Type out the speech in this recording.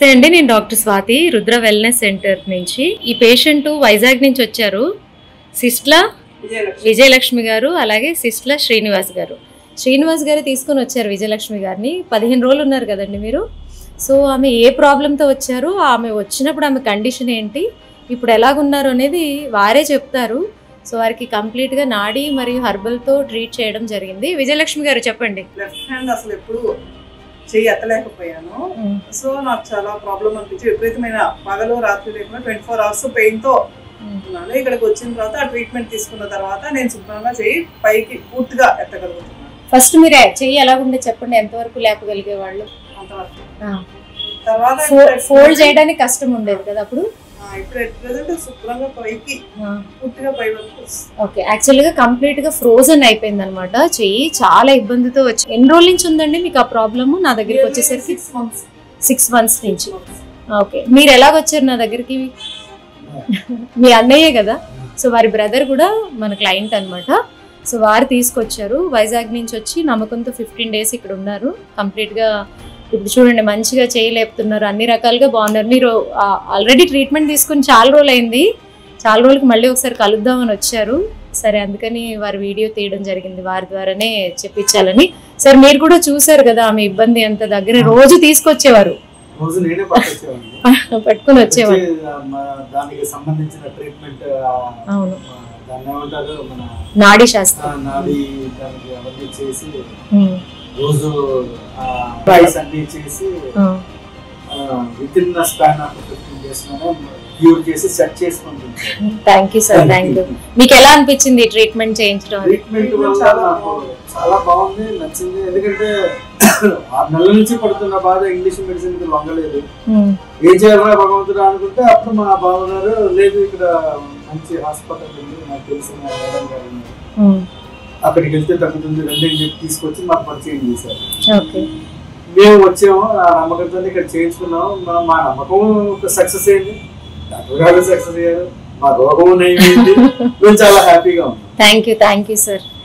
నమస్తే అండి, నేను doctor Swathi, Rudra wellness centre నుంచి. ఈ పేషెంట్ వైజాగ్ నుంచి వచ్చారు. సిస్ట్ల విజయలక్ష్మి గారు, అలాగే సిస్ట్ల శ్రీనివాస్ గారు. శ్రీనివాస్ గారు తీసుకొని వచ్చారు విజయలక్ష్మి గారిని. 15 రోజులు ఉన్నారు కదండి మీరు. సో ఆమె ఏ ప్రాబ్లంతో వచ్చారు, ఆమె వచ్చినప్పుడు ఆమె కండిషన్ ఏంటి, ఇప్పుడు ఎలాగున్నారు అనేది వారే చెప్తారు. సో వారికి కంప్లీట్గా నాడీ మరియు హర్బల్తో ట్రీట్ చేయడం జరిగింది. విజయలక్ష్మి గారు చెప్పండి. లెఫ్ట్ హ్యాండ్ అసలు ఎప్పుడు చెయ్యి ఎత్తలేకపోయాను. సో నాకు చాలా ప్రాబ్లం అనిపించి విపరీతమైన పగలు రాత్రి లేకుండా 24 hours పెయిన్ తో ఉన్నాను. ఇక్కడికి వచ్చిన తర్వాత ఆ ట్రీట్మెంట్ తీసుకున్న తర్వాత నేను శుభ్రంగా చెయ్యి పైకి పూర్తిగా ఎత్తగలుగుతున్నాను. ఫస్ట్ మీరు చెయ్యి ఎలాగుండే చెప్పండి, ఎంతవరకు లేపగలిగే వాళ్ళు? అంతవరకు. తర్వాత ఫోల్డ్ చేయడానికి కష్టం ఉండేది కదా అప్పుడు. ఇప్పుడు ప్రెజెంట్ శుభ్రంగా పైకి పూర్తిగా పై వరకు. ఓకే, యాక్చువల్గా కంప్లీట్ గా ఫ్రోజన్ అయిపోయింది అనమాట చెయ్యి. చాలా ఇబ్బందితో వచ్చి. ఎన్ని రోజుల నుంచి ఉందండి మీకు ఆ ప్రాబ్లమ్? నా దగ్గరికి వచ్చేసరికి 6 months నుంచి. ఓకే, మీరు ఎలాగొచ్చారు నా దగ్గరికి? మీ అన్నయ్యే కదా. సో వారి బ్రదర్ కూడా మన క్లయింట్ అనమాట. సో వారు తీసుకొచ్చారు వైజాగ్ నుంచి వచ్చి. నమ్మకంతో 15 days ఇక్కడ ఉన్నారు. కంప్లీట్గా ఇప్పుడు చూడండి మంచిగా చేయలేపుతున్నారు, అన్ని రకాలుగా బాగున్నారు. మీరు ఆల్రెడీ ట్రీట్మెంట్ తీసుకుని చాలా రోజులు అయింది. చాలా రోజులకి మళ్ళీ ఒకసారి కలుద్దామని వచ్చారు. సరే, అందుకని వారి వీడియో తీయడం జరిగింది, వారి ద్వారానే చెప్పించాలని. సార్ మీరు కూడా చూసారు కదా ఆమె ఇబ్బంది ఎంత. దగ్గర రోజు తీసుకొచ్చేవారు, పట్టుకుని వచ్చేవారు. అవును, నాడీ శాస్త్రం రోజు అన్ని చేసి within span of 15 days cure చేసి సెట్ చేసుకుంటుంది. Thank you sir, thank you. మీకు ఎలా అనిపించింది ట్రీట్మెంట్ చేయించడం? ట్రీట్మెంట్ వల్ల నాకు చాలా బాగుంది, నచ్చింది. ఎందుకంటే 6 నెలల నుంచి పడుతున్న బాధ ఇంగ్లీష్ మెడిసిన్ కి లొంగలేదు. ఏం చేయాలన్నా భగవంతుడు అనుకుంటే అప్పుడు మా బావగారు లేదు ఇక్కడ మంచి హాస్పిటల్ ఉంది, నాకు తెలిసిన మేడం గారు ఉన్నారు, అక్కడికి వెళ్తే తగ్గుతుంది రండి అని చెప్పి తీసుకొచ్చి మాకు పరిచయం చేశారు. మేము వచ్చాము, ఆ నమ్మకంతో ఇక్కడ చేయించుకున్నాము. మా నమ్మకం సక్సెస్ అయింది, డాక్టర్ గారు సక్సెస్ అయ్యారు, మా రోగం నయమైంది. మేము చాలా హ్యాపీగా ఉన్నాం. Thank you sir.